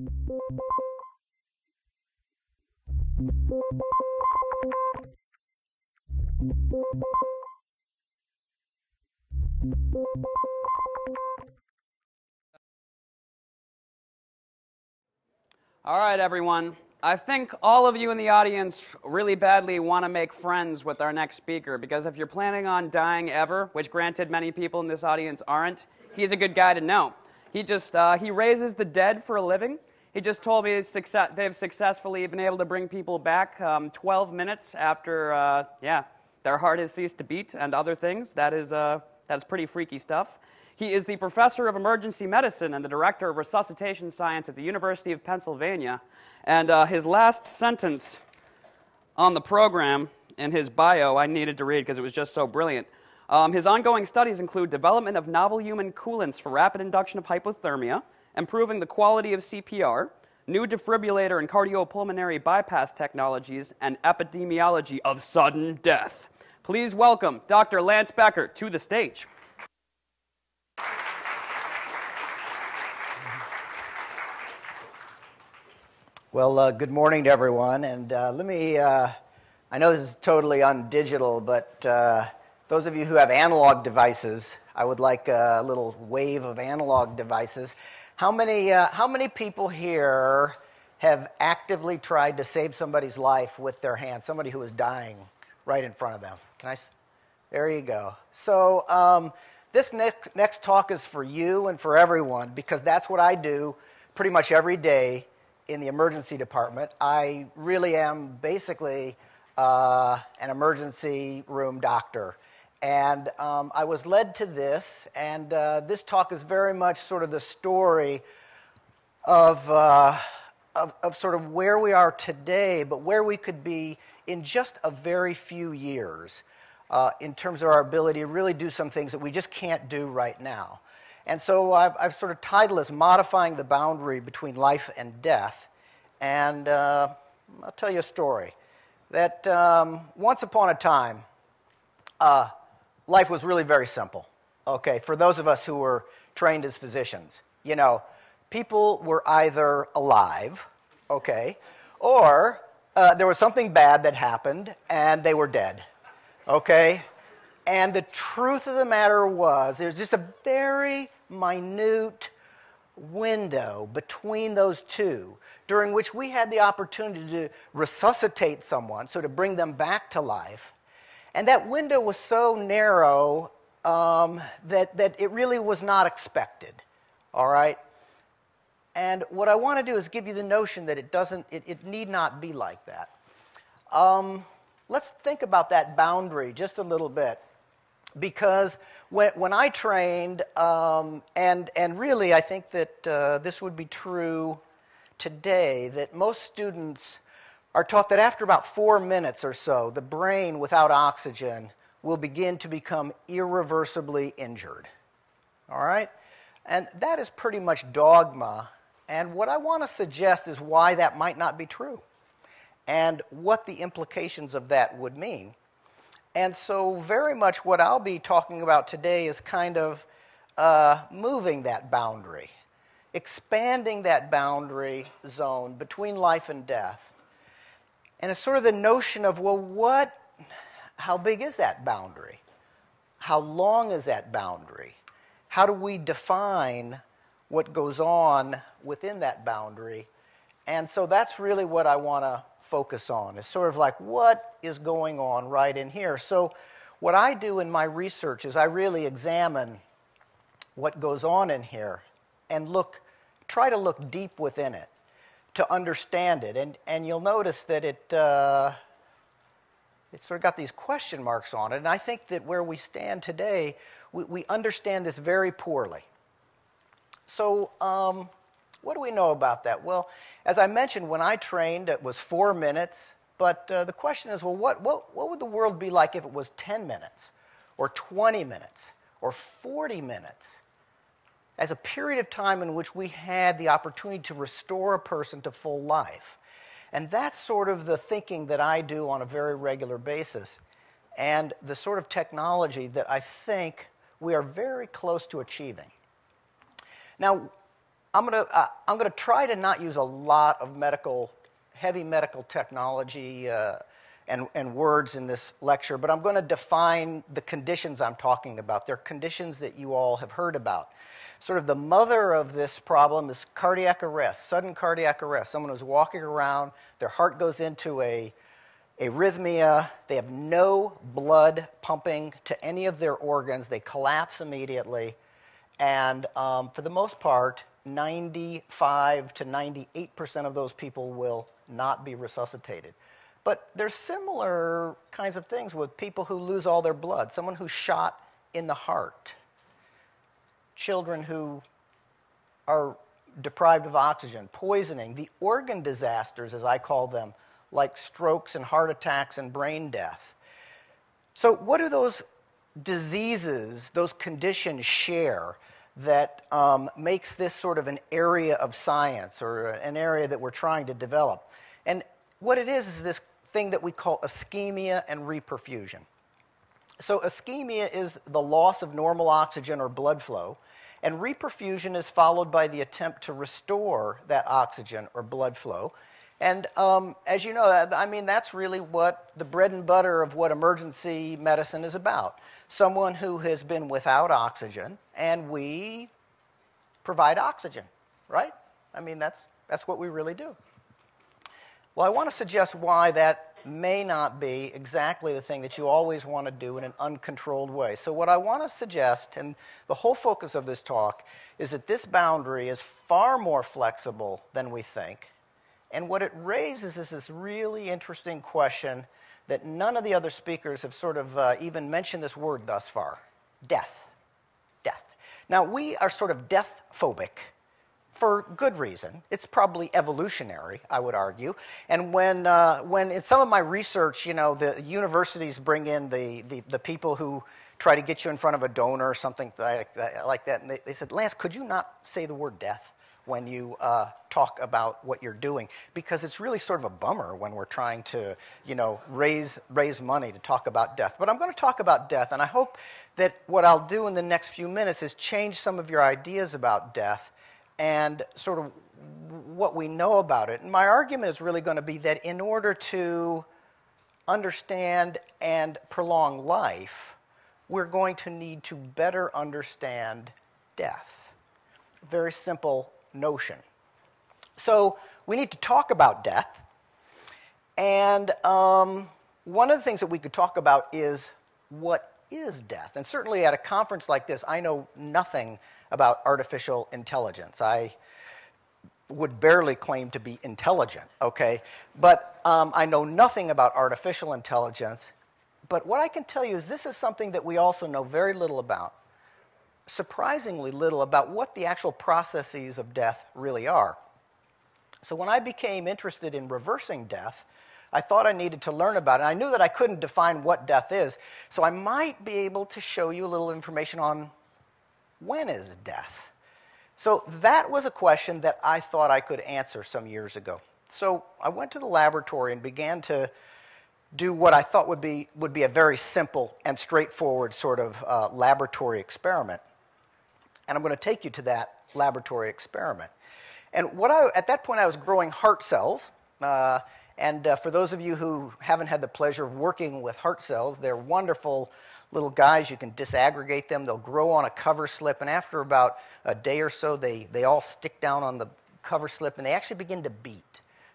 All right, everyone. I think all of you in the audience really badly want to make friends with our next speaker, because if you're planning on dying ever, which granted many people in this audience aren't, he's a good guy to know. He raises the dead for a living. He just told me they've successfully been able to bring people back 12 minutes after, their heart has ceased to beat and other things. That's pretty freaky stuff. He is the professor of emergency medicine and the director of resuscitation science at the University of Pennsylvania. And his last sentence on the program in his bio I needed to read because it was just so brilliant. His ongoing studies include development of novel human coolants for rapid induction of hypothermia, improving the quality of CPR, new defibrillator and cardiopulmonary bypass technologies, and epidemiology of sudden death. Please welcome Dr. Lance Becker to the stage. Well, good morning to everyone, and I know this is totally undigital, but those of you who have analog devices, I would like a little wave of analog devices. How many people here have actively tried to save somebody's life with their hand, somebody who is dying right in front of them? There you go. So this next talk is for you and for everyone, because that's what I do pretty much every day in the emergency department. I really am basically an emergency room doctor. And I was led to this, and this talk is very much sort of the story of sort of where we are today, but where we could be in just a very few years in terms of our ability to really do some things that we just can't do right now. And so I've sort of titled this Modifying the Boundary Between Life and Death. And I'll tell you a story. That once upon a time, life was really very simple. Okay, for those of us who were trained as physicians, you know, people were either alive, okay, or there was something bad that happened and they were dead, okay? And the truth of the matter was, there's just a very minute window between those two during which we had the opportunity to resuscitate someone, so to bring them back to life. And that window was so narrow that it really was not expected, all right? And what I want to do is give you the notion that it need not be like that. Let's think about that boundary just a little bit. Because when I trained, and really I think that this would be true today, that most students are taught that after about 4 minutes or so, the brain without oxygen will begin to become irreversibly injured. All right? And that is pretty much dogma. And what I want to suggest is why that might not be true and what the implications of that would mean. And so very much what I'll be talking about today is kind of moving that boundary, expanding that boundary zone between life and death. And it's sort of the notion of, well, how big is that boundary? How long is that boundary? How do we define what goes on within that boundary? And so that's really what I want to focus on. It's sort of like, what is going on right in here? So what I do in my research is I really examine what goes on in here and try to look deep within it to understand it. And you'll notice that it sort of got these question marks on it. And I think that where we stand today, we understand this very poorly. So what do we know about that? Well, as I mentioned, when I trained, it was 4 minutes. But the question is, well, what would the world be like if it was 10 minutes or 20 minutes or 40 minutes? As a period of time in which we had the opportunity to restore a person to full life. And that's sort of the thinking that I do on a very regular basis, and the sort of technology that I think we are very close to achieving. Now, I'm gonna try to not use a lot of heavy medical technology and words in this lecture, but I'm going to define the conditions I'm talking about. They're conditions that you all have heard about. Sort of the mother of this problem is cardiac arrest, sudden cardiac arrest. Someone who's walking around, their heart goes into a arrhythmia, they have no blood pumping to any of their organs, they collapse immediately, and for the most part, 95 to 98% of those people will not be resuscitated. But there's similar kinds of things with people who lose all their blood, someone who's shot in the heart, children who are deprived of oxygen, poisoning, the organ disasters, as I call them, like strokes and heart attacks and brain death. So what do those diseases, those conditions share that makes this sort of an area of science or an area that we're trying to develop? And what it is this thing that we call ischemia and reperfusion. So ischemia is the loss of normal oxygen or blood flow, and reperfusion is followed by the attempt to restore that oxygen or blood flow. And as you know, I mean, that's really what the bread and butter of what emergency medicine is about. Someone who has been without oxygen, and we provide oxygen, right? I mean, that's what we really do. Well, I want to suggest why that may not be exactly the thing that you always want to do in an uncontrolled way. So what I want to suggest, and the whole focus of this talk, is that this boundary is far more flexible than we think. And what it raises is this really interesting question that none of the other speakers have sort of even mentioned this word thus far: death. Death. Now, we are sort of death phobic for good reason. It's probably evolutionary, I would argue. And when in some of my research, you know, the universities bring in the people who try to get you in front of a donor or something like that, and they said, Lance, could you not say the word death when you talk about what you're doing? Because it's really sort of a bummer when we're trying to, you know, raise money to talk about death. But I'm going to talk about death, and I hope that what I'll do in the next few minutes is change some of your ideas about death and sort of what we know about it. And my argument is really going to be that in order to understand and prolong life, we're going to need to better understand death. Very simple notion. So we need to talk about death. And one of the things that we could talk about is what is death. And certainly at a conference like this, I know nothing about artificial intelligence. I would barely claim to be intelligent, okay? But I know nothing about artificial intelligence. But what I can tell you is this is something that we also know very little about. Surprisingly little about what the actual processes of death really are. So when I became interested in reversing death, I thought I needed to learn about it. I knew that I couldn't define what death is, so I might be able to show you a little information on when is death. So that was a question that I thought I could answer some years ago. So I went to the laboratory and began to do what I thought would be a very simple and straightforward sort of laboratory experiment. And I'm going to take you to that laboratory experiment. And at that point, I was growing heart cells. And for those of you who haven't had the pleasure of working with heart cells, they're wonderful little guys. You can disaggregate them. They'll grow on a cover slip. And after about a day or so, they all stick down on the cover slip, and they actually begin to beat.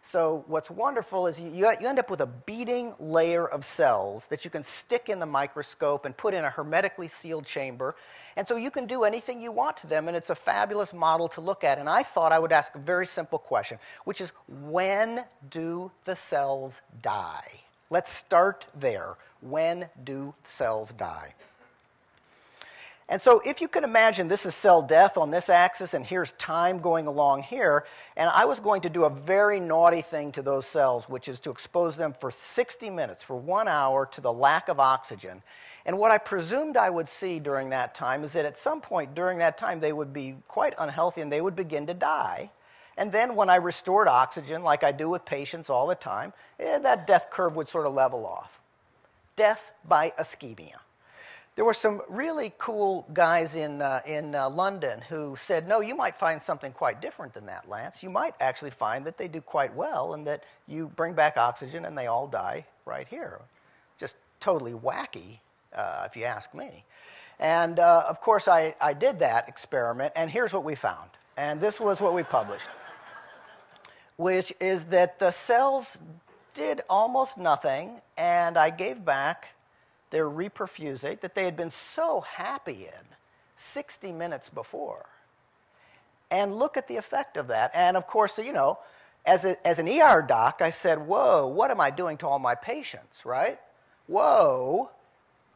So what's wonderful is you end up with a beating layer of cells that you can stick in the microscope and put in a hermetically sealed chamber. And so you can do anything you want to them, and it's a fabulous model to look at. And I thought I would ask a very simple question, which is, when do the cells die? Let's start there. When do cells die? And so if you can imagine, this is cell death on this axis, and here's time going along here, and I was going to do a very naughty thing to those cells, which is to expose them for 60 minutes, for 1 hour, to the lack of oxygen. And what I presumed I would see during that time is that at some point during that time, they would be quite unhealthy and they would begin to die. And then when I restored oxygen, like I do with patients all the time, that death curve would sort of level off. Death by ischemia. there were some really cool guys in London who said, no, you might find something quite different than that, Lance. You might actually find that they do quite well and that you bring back oxygen and they all die right here. Just totally wacky, if you ask me. And, of course, I did that experiment, and here's what we found. And this was what we published, which is that the cells did almost nothing, and I gave back their reperfusate that they had been so happy in 60 minutes before. And look at the effect of that. And, of course, you know, as an ER doc, I said, whoa, what am I doing to all my patients, right? Whoa,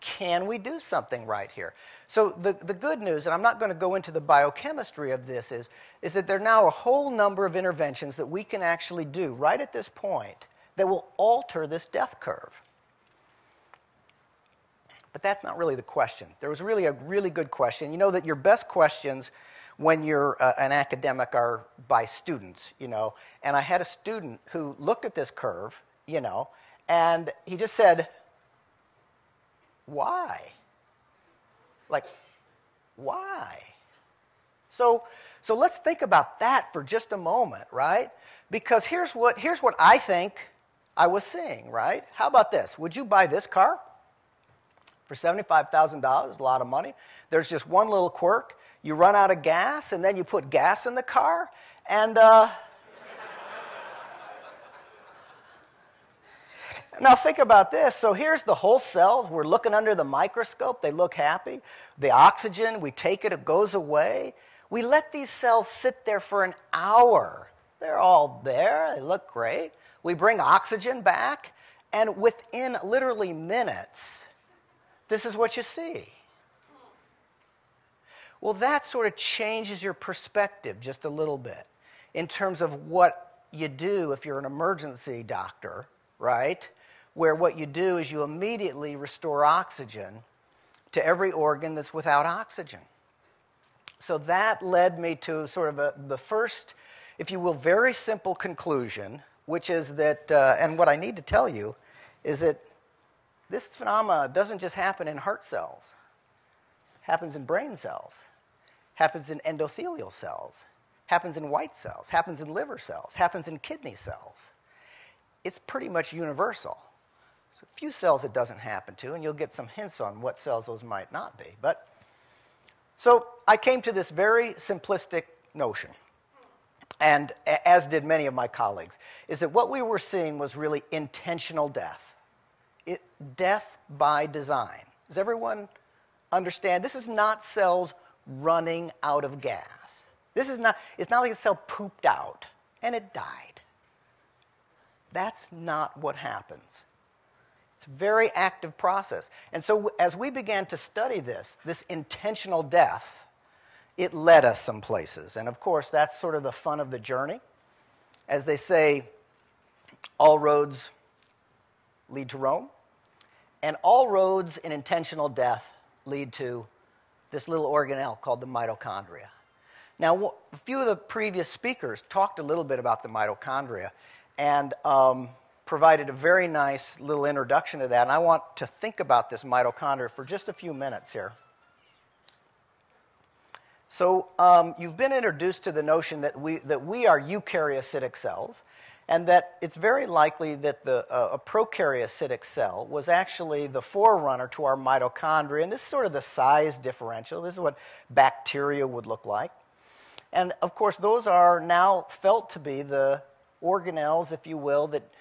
can we do something right here? So the good news, and I'm not going to go into the biochemistry of this, is that there are now a whole number of interventions that we can actually do right at this point that will alter this death curve. But that's not really the question. There was really a really good question. You know that your best questions when you're an academic are by students, you know. And I had a student who looked at this curve, you know, and he just said, why? Like, why? So let's think about that for just a moment, right? Because here's what I think I was seeing, right? How about this? Would you buy this car for $75,000? A lot of money. There's just one little quirk. You run out of gas, and then you put gas in the car, and now think about this. So here's the whole cells. We're looking under the microscope. They look happy. The oxygen, we take it, it goes away. We let these cells sit there for an hour. They're all there. They look great. We bring oxygen back, and within literally minutes, this is what you see. Well, that sort of changes your perspective just a little bit in terms of what you do if you're an emergency doctor, right? Where what you do is you immediately restore oxygen to every organ that's without oxygen. So that led me to sort of the first, if you will, very simple conclusion, which is that, and what I need to tell you, is that this phenomena doesn't just happen in heart cells. It happens in brain cells, happens in endothelial cells, happens in white cells, happens in liver cells, happens in kidney cells. It's pretty much universal. There's a few cells it doesn't happen to, and you'll get some hints on what cells those might not be. So I came to this very simplistic notion, and as did many of my colleagues, is that what we were seeing was really intentional death. Death by design. Does everyone understand? This is not cells running out of gas. It's not like a cell pooped out and it died. That's not what happens. It's a very active process. And so as we began to study this intentional death, it led us some places. And of course, that's sort of the fun of the journey. As they say, all roads lead to Rome. And all roads in intentional death lead to this little organelle called the mitochondria. Now, a few of the previous speakers talked a little bit about the mitochondria and provided a very nice little introduction to that. And I want to think about this mitochondria for just a few minutes here. So you've been introduced to the notion that we are eukaryocytic cells, and that it's very likely that a prokaryocytic cell was actually the forerunner to our mitochondria. And this is sort of the size differential. This is what bacteria would look like. And, of course, those are now felt to be the organelles, if you will, that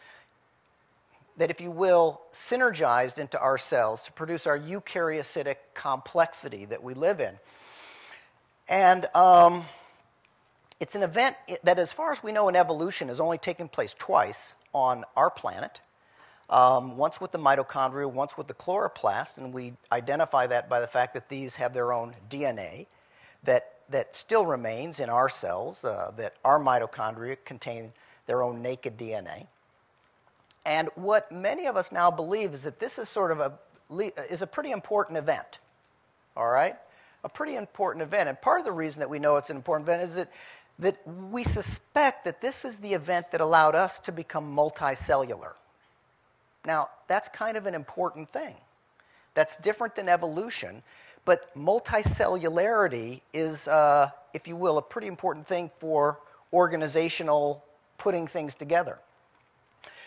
if you will, synergized into our cells to produce our eukaryocytic complexity that we live in. And it's an event that, as far as we know in evolution, has only taken place twice on our planet. Once with the mitochondria, once with the chloroplast, and we identify that by the fact that these have their own DNA that still remains in our cells, that our mitochondria contain their own naked DNA. And what many of us now believe is that this is sort of a pretty important event, all right? A pretty important event. And part of the reason that we know it's an important event is that we suspect that this is the event that allowed us to become multicellular. Now, that's kind of an important thing. That's different than evolution, but multicellularity is, if you will, a pretty important thing for organizational putting things together.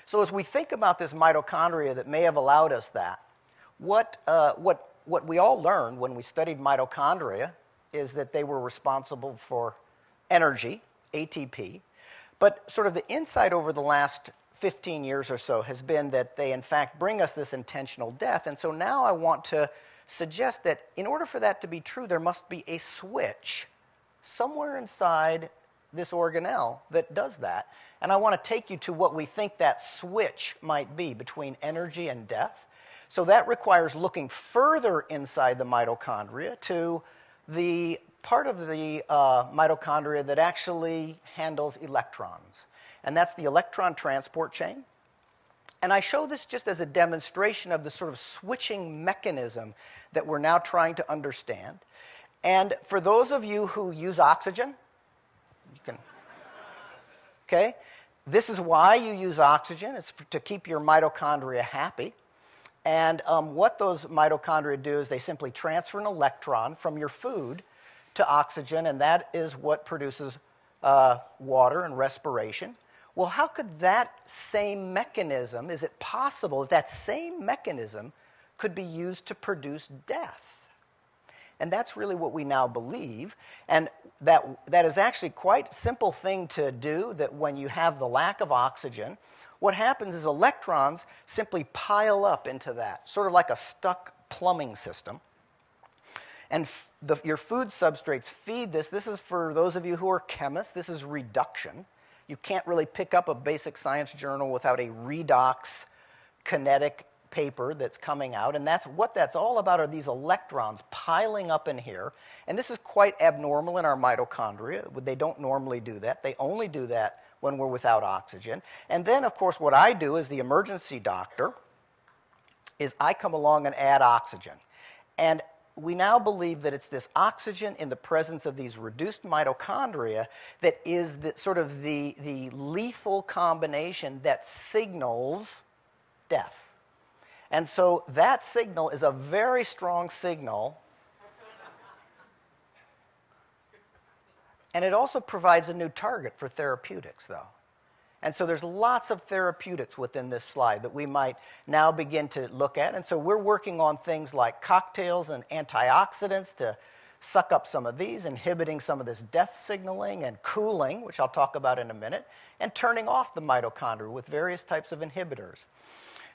So as we think about this mitochondria that may have allowed us that, what we all learned when we studied mitochondria is that they were responsible for energy, ATP, but sort of the insight over the last 15 years or so has been that they in fact bring us this intentional death. And so now I want to suggest that in order for that to be true, there must be a switch somewhere inside this organelle that does that. And I want to take you to what we think that switch might be between energy and death. So that requires looking further inside the mitochondria to the part of the mitochondria that actually handles electrons. And that's the electron transport chain. And I show this just as a demonstration of the sort of switching mechanism that we're now trying to understand. And for those of you who use oxygen, you can, okay, this is why you use oxygen. It's to keep your mitochondria happy. And what those mitochondria do is they simply transfer an electron from your food to oxygen, and that is what produces water and respiration. Well, how could that same mechanism, is it possible that that same mechanism could be used to produce death? And that's really what we now believe. And that is actually quite a simple thing to do, that when you have the lack of oxygen, what happens is electrons simply pile up into that, sort of like a stuck plumbing system. And your food substrates feed this. This is for those of you who are chemists, this is reduction. You can't really pick up a basic science journal without a redox kinetic paper that's coming out. And that's what that's all about, are these electrons piling up in here. And this is quite abnormal in our mitochondria. They don't normally do that. They only do that when we're without oxygen. And then, of course, what I do as the emergency doctor is I come along and add oxygen. And we now believe that it's this oxygen in the presence of these reduced mitochondria that is sort of the lethal combination that signals death. And so that signal is a very strong signal. And it also provides a new target for therapeutics, though. And so there's lots of therapeutics within this slide that we might now begin to look at. And so we're working on things like cocktails and antioxidants to suck up some of these, inhibiting some of this death signaling, and cooling, which I'll talk about in a minute, and turning off the mitochondria with various types of inhibitors.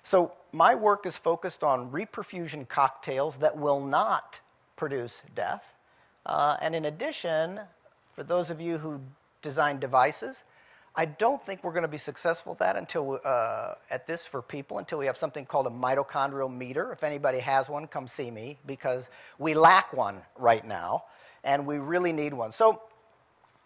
So my work is focused on reperfusion cocktails that will not produce death. And in addition, for those of you who design devices, I don't think we're going to be successful at that until for people until we have something called a mitochondrial meter. If anybody has one, come see me, because we lack one right now, and we really need one. So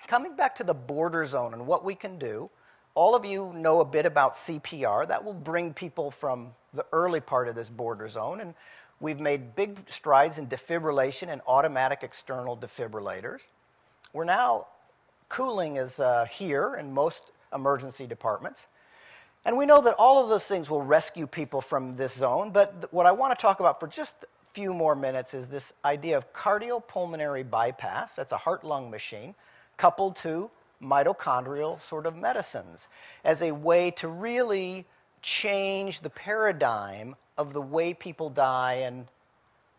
coming back to the border zone and what we can do, all of you know a bit about CPR. That will bring people from the early part of this border zone, and we've made big strides in defibrillation and automatic external defibrillators. We're now cooling is here in most emergency departments. And we know that all of those things will rescue people from this zone, but what I want to talk about for just a few more minutes is this idea of cardiopulmonary bypass. That's a heart-lung machine coupled to mitochondrial sort of medicines as a way to really change the paradigm of the way people die and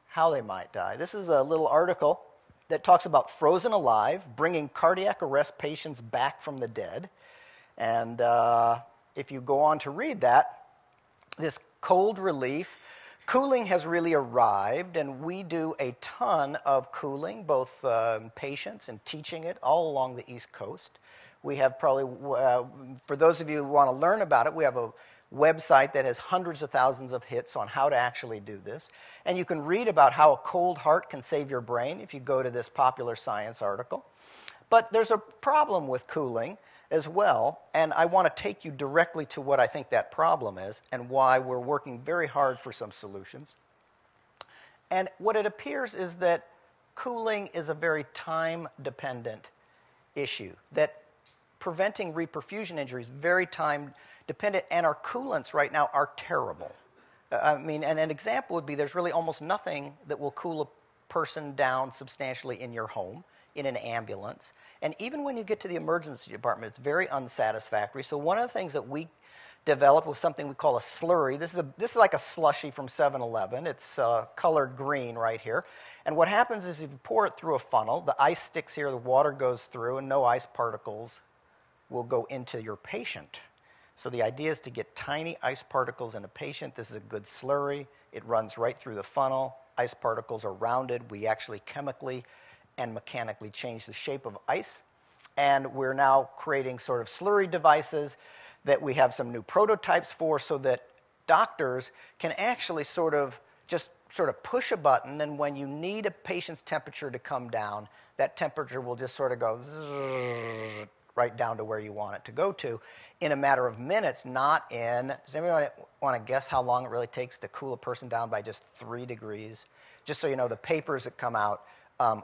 how they might die. This is a little article that talks about frozen alive, bringing cardiac arrest patients back from the dead. And if you go on to read that, this cold relief, cooling has really arrived, and we do a ton of cooling, both patients and teaching it all along the East Coast. We have probably, for those of you who want to learn about it, we have a website that has hundreds of thousands of hits on how to actually do this. And you can read about how a cold heart can save your brain if you go to this popular science article. But there's a problem with cooling as well, and I want to take you directly to what I think that problem is and why we're working very hard for some solutions. And what it appears is that cooling is a very time-dependent issue, that preventing reperfusion injuries very time-dependent, and our coolants right now are terrible. I mean, and an example would be there's really almost nothing that will cool a person down substantially in your home, in an ambulance. And even when you get to the emergency department, it's very unsatisfactory. So one of the things that we developed was something we call a slurry. This is like a slushy from 7-Eleven. It's colored green right here. And what happens is if you pour it through a funnel, the ice sticks here, the water goes through, and no ice particles will go into your patient. So the idea is to get tiny ice particles in a patient. This is a good slurry. It runs right through the funnel. Ice particles are rounded. We actually chemically and mechanically change the shape of ice. And we're now creating sort of slurry devices that we have some new prototypes for so that doctors can actually sort of push a button, and when you need a patient's temperature to come down, that temperature will just sort of go zzz, right down to where you want it to go to in a matter of minutes, not in... Does anybody want to guess how long it really takes to cool a person down by just 3 degrees? Just so you know, the papers that come out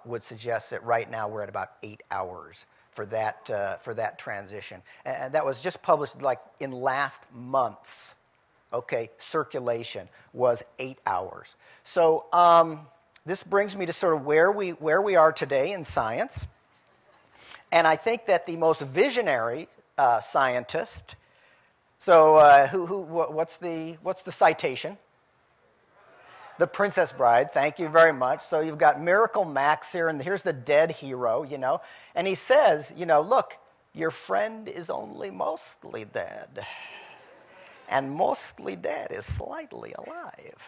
would suggest that right now we're at about 8 hours for that transition. And that was just published like in last month's, okay, circulation was 8 hours. So this brings me to sort of where we are today in science. And I think that the most visionary scientist, so what's the citation? The Princess Bride, thank you very much. So you've got Miracle Max here, and here's the dead hero, you know. And he says, you know, look, your friend is only mostly dead. And mostly dead is slightly alive.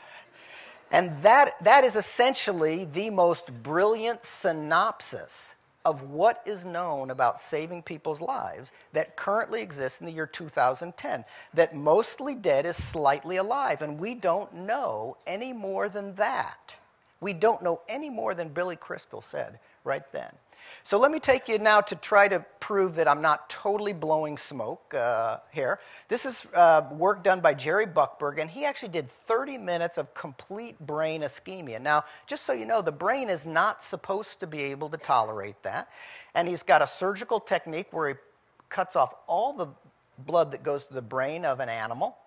And that is essentially the most brilliant synopsis of what is known about saving people's lives that currently exists in the year 2010. That mostly dead is slightly alive, and we don't know any more than that. We don't know any more than Billy Crystal said right then. So let me take you now to try to prove that I'm not totally blowing smoke here. This is work done by Jerry Buckberg, and he actually did 30 minutes of complete brain ischemia. Now, just so you know, the brain is not supposed to be able to tolerate that. And he's got a surgical technique where he cuts off all the blood that goes to the brain of an animal.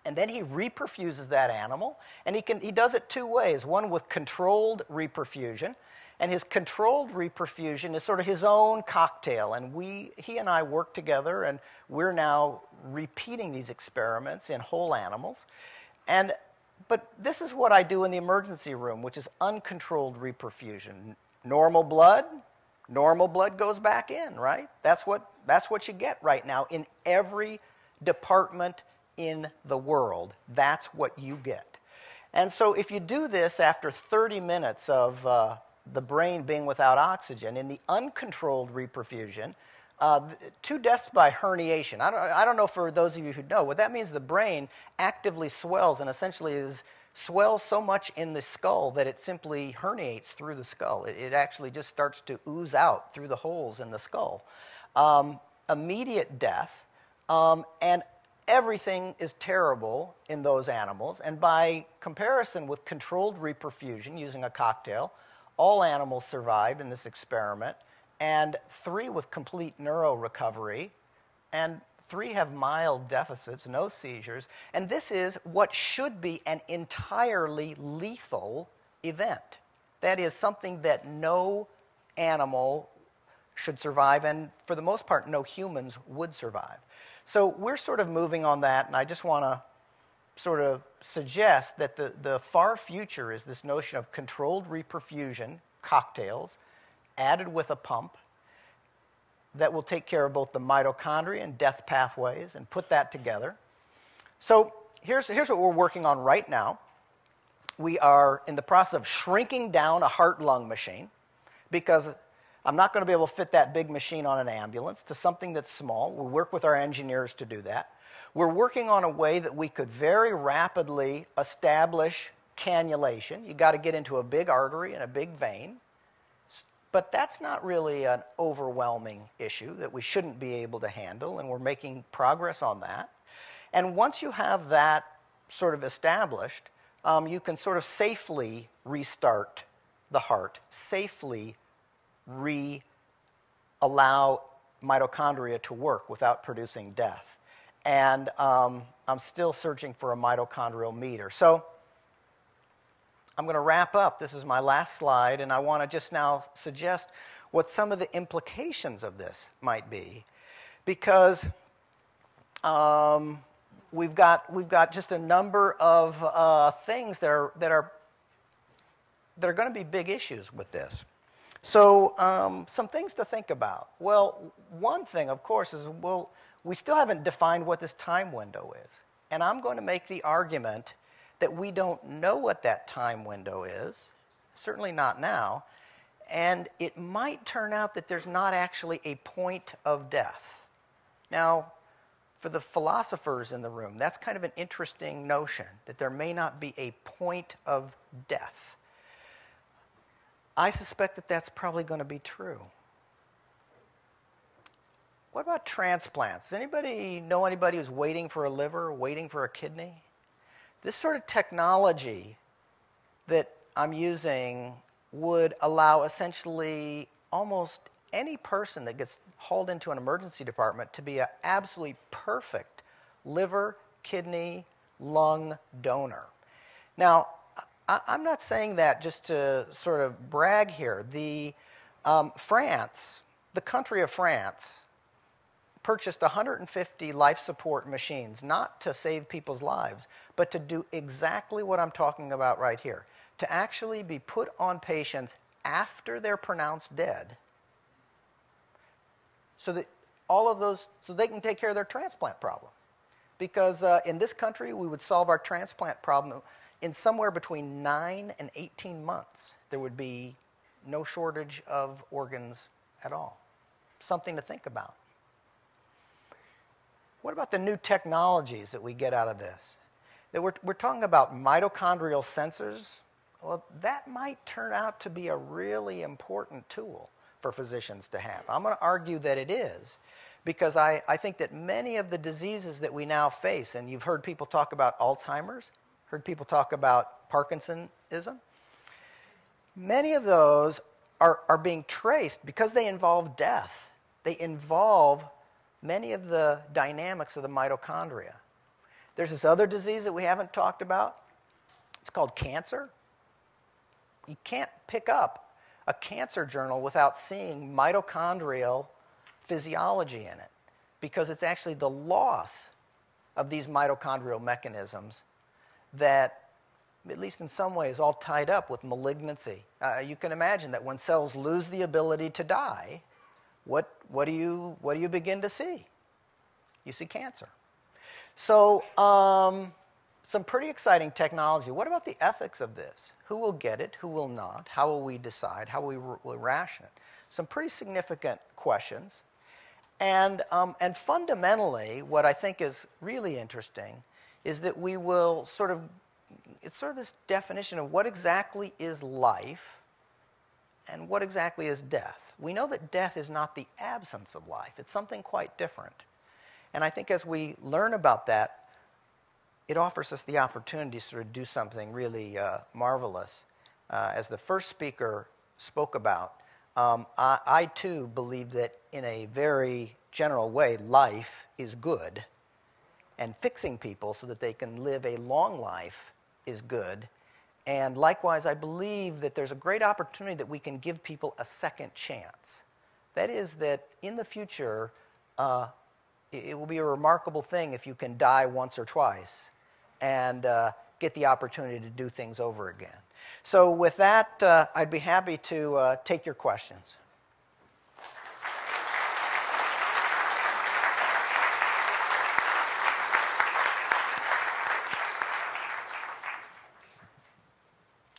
And then he reperfuses that animal, and he does it 2 ways. One with controlled reperfusion, and his controlled reperfusion is sort of his own cocktail. And he and I work together, and we're now repeating these experiments in whole animals. But this is what I do in the emergency room, which is uncontrolled reperfusion. Normal blood goes back in, right? That's what you get right now in every department in the world. That's what you get. And so if you do this after 30 minutes of the brain being without oxygen, in the uncontrolled reperfusion, 2 deaths by herniation. I don't know for those of you who know, what that means, the brain actively swells and essentially swells so much in the skull that it simply herniates through the skull. It actually just starts to ooze out through the holes in the skull. Immediate death, and everything is terrible in those animals. And by comparison with controlled reperfusion using a cocktail, all animals survived in this experiment, and 3 with complete neuro recovery, and 3 have mild deficits, no seizures. And this is what should be an entirely lethal event. That is something that no animal should survive, and for the most part, no humans would survive. So we're sort of moving on that, and I just want to sort of suggest that the far future is this notion of controlled reperfusion cocktails added with a pump that will take care of both the mitochondria and death pathways and put that together. So here's what we're working on right now. We are in the process of shrinking down a heart-lung machine because I'm not going to be able to fit that big machine on an ambulance to something that's small. We work with our engineers to do that. We're working on a way that we could very rapidly establish cannulation. You've got to get into a big artery and a big vein. But that's not really an overwhelming issue that we shouldn't be able to handle, and we're making progress on that. And once you have that sort of established, you can sort of safely restart the heart, safely allow mitochondria to work without producing death. and I'm still searching for a mitochondrial meter. So I'm going to wrap up. This is my last slide, and I want to just now suggest what some of the implications of this might be, because we've got just a number of things that are going to be big issues with this. So some things to think about. Well, one thing, of course, is we still haven't defined what this time window is, and I'm going to make the argument that we don't know what that time window is, certainly not now, and it might turn out that there's not actually a point of death. Now, for the philosophers in the room, that's kind of an interesting notion, that there may not be a point of death. I suspect that that's probably going to be true. What about transplants? Does anybody know anybody who's waiting for a liver, waiting for a kidney? This sort of technology that I'm using would allow essentially almost any person that gets hauled into an emergency department to be an absolutely perfect liver, kidney, lung donor. Now, I'm not saying that just to sort of brag here. France, the country of France, purchased 150 life support machines, not to save people's lives, but to do exactly what I'm talking about right here, to actually be put on patients after they're pronounced dead, so that so they can take care of their transplant problem. Because in this country, we would solve our transplant problem in somewhere between 9 and 18 months. There would be no shortage of organs at all. Something to think about. What about the new technologies that we get out of this? That we're talking about mitochondrial sensors. Well, that might turn out to be a really important tool for physicians to have. I'm going to argue that it is, because I think that many of the diseases that we now face, and you've heard people talk about Alzheimer's, heard people talk about Parkinsonism, many of those are being traced because they involve death. They involve many of the dynamics of the mitochondria. There's this other disease that we haven't talked about. It's called cancer. You can't pick up a cancer journal without seeing mitochondrial physiology in it, because it's actually the loss of these mitochondrial mechanisms that, at least in some ways, all tied up with malignancy. You can imagine that when cells lose the ability to die, what do you begin to see? You see cancer. So some pretty exciting technology. What about the ethics of this? Who will get it? Who will not? How will we decide? How will we ration it? Some pretty significant questions. And fundamentally, what I think is really interesting is that we will it's sort of this definition of what exactly is life and what exactly is death. We know that death is not the absence of life. It's something quite different. And I think as we learn about that, it offers us the opportunity to sort of do something really marvelous. As the first speaker spoke about, I too believe that in a very general way, life is good. And fixing people so that they can live a long life is good. And likewise, I believe that there's a great opportunity that we can give people a second chance. That is, that in the future, it will be a remarkable thing if you can die once or twice and get the opportunity to do things over again. So with that, I'd be happy to take your questions.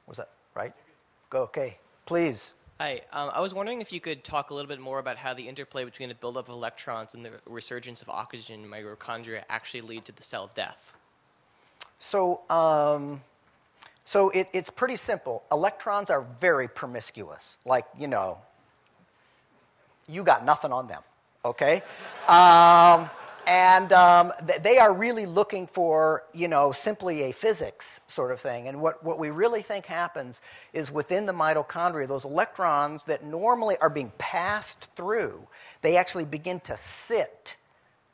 Was that right? Go, okay. Please. Hi. I was wondering if you could talk a little bit more about how the interplay between the buildup of electrons and the resurgence of oxygen in mitochondria actually lead to the cell death. So, it's pretty simple. Electrons are very promiscuous. Like, you got nothing on them, okay? They are really looking for, simply a physics sort of thing. And what we really think happens is within the mitochondria, those electrons that normally are being passed through, they actually begin to sit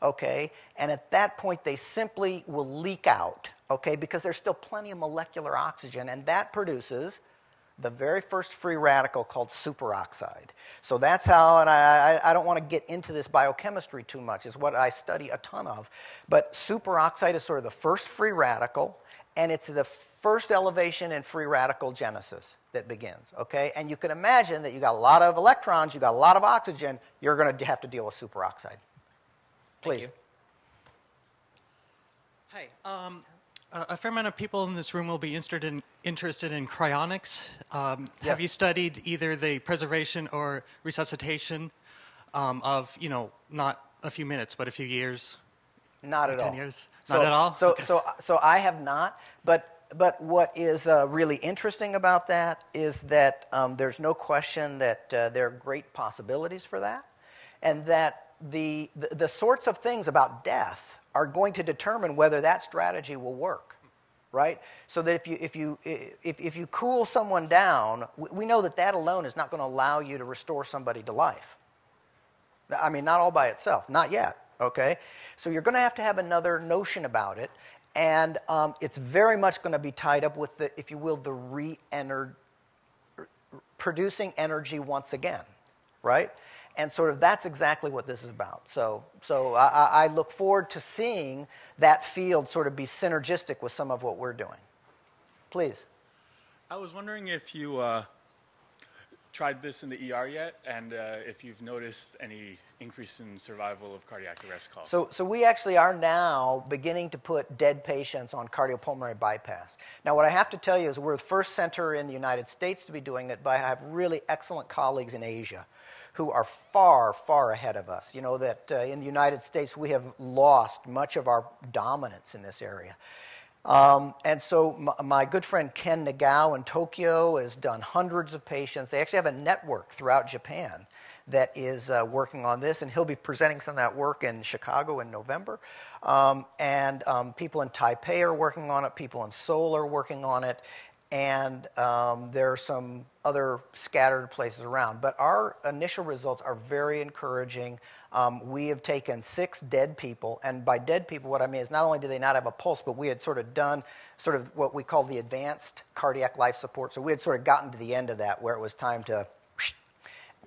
okay? And at that point, they simply will leak out, okay, because there's still plenty of molecular oxygen, and that produces the very first free radical called superoxide. So that's how, and I don't want to get into this biochemistry too much, is what I study a ton of, but superoxide is sort of the first free radical, and it's the first elevation in free radical genesis that begins, okay? And you can imagine that you got a lot of electrons, you got a lot of oxygen, you're going to have to deal with superoxide. Please. Hi. A fair amount of people in this room will be interested in cryonics. Yes. Have you studied either the preservation or resuscitation of, not a few minutes, but a few years? Not at all. 10 years? Not at all? So I have not, but what is really interesting about that is that there's no question that there are great possibilities for that, and that the sorts of things about death are going to determine whether that strategy will work, right? So that if you cool someone down, we know that that alone is not going to allow you to restore somebody to life. I mean, not all by itself, not yet, okay? So you're going to have another notion about it, and it's very much going to be tied up with the, if you will, the producing energy once again, right? And sort of that's exactly what this is about. So I look forward to seeing that field sort of be synergistic with some of what we're doing. Please. I was wondering if you tried this in the ER yet, and if you've noticed any increase in survival of cardiac arrest calls. So we actually are now beginning to put dead patients on cardiopulmonary bypass. Now, what I have to tell you is we're the first center in the United States to be doing it, but I have really excellent colleagues in Asia who are far, far ahead of us. You know that in the United States we have lost much of our dominance in this area. And so my good friend Ken Nagao in Tokyo has done hundreds of patients. They actually have a network throughout Japan that is working on this, and he'll be presenting some of that work in Chicago in November. And people in Taipei are working on it, people in Seoul are working on it, and there are some other scattered places around. But our initial results are very encouraging. We have taken 6 dead people, and by dead people what I mean is not only do they not have a pulse, but we had sort of done sort of what we call the advanced cardiac life support. So we had sort of gotten to the end of that where it was time to,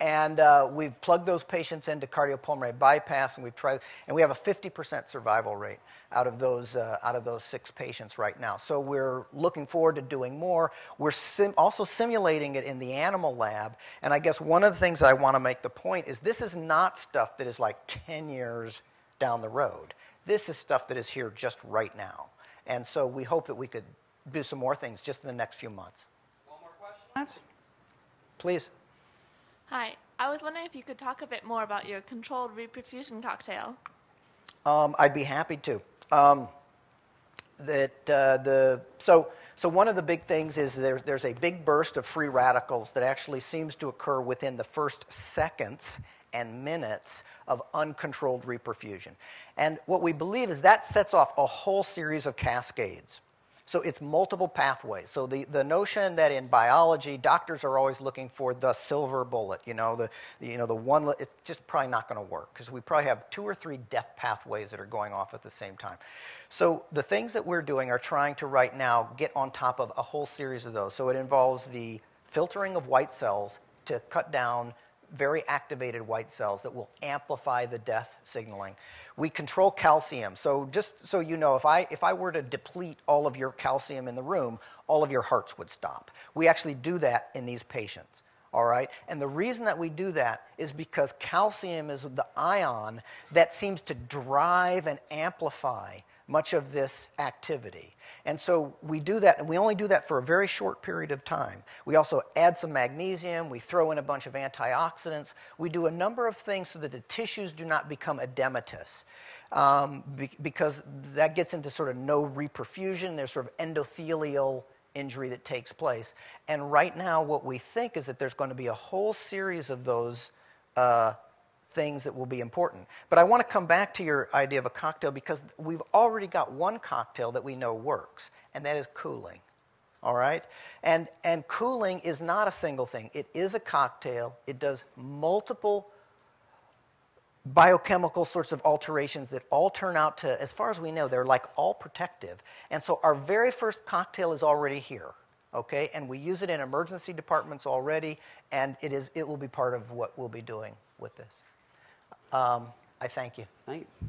and we've plugged those patients into cardiopulmonary bypass, and we've tried, and we have a 50% survival rate out of those 6 patients right now. So we're looking forward to doing more. We're also simulating it in the animal lab, and I guess one of the things that I want to make the point is this is not stuff that is like 10 years down the road. This is stuff that is here just right now, and so we hope that we could do some more things just in the next few months. One more question? Please. Hi, I was wondering if you could talk a bit more about your controlled reperfusion cocktail. I'd be happy to. So one of the big things is there's a big burst of free radicals that actually seems to occur within the first seconds and minutes of uncontrolled reperfusion. And what we believe is that sets off a whole series of cascades. So it's multiple pathways. So the notion that in biology, doctors are always looking for the silver bullet, the one, it's just probably not going to work because we probably have 2 or 3 death pathways that are going off at the same time. So the things that we're doing are trying to right now get on top of a whole series of those. So it involves the filtering of white cells to cut down very activated white cells that will amplify the death signaling. We control calcium. So just so you know, if I were to deplete all of your calcium in the room, all of your hearts would stop. We actually do that in these patients. All right? And the reason that we do that is because calcium is the ion that seems to drive and amplify much of this activity. And so we do that, and we only do that for a very short period of time. We also add some magnesium, we throw in a bunch of antioxidants, we do a number of things so that the tissues do not become edematous, because that gets into sort of no reperfusion, there's sort of endothelial injury that takes place. And right now what we think is that there's going to be a whole series of those things that will be important. But I want to come back to your idea of a cocktail because we've already got one cocktail that we know works, and that is cooling. All right? And cooling is not a single thing. It is a cocktail. It does multiple biochemical sorts of alterations that all turn out to, as far as we know, they're like all protective. And so our very first cocktail is already here, okay? And we use it in emergency departments already, and it will be part of what we'll be doing with this. I thank you. Thank you.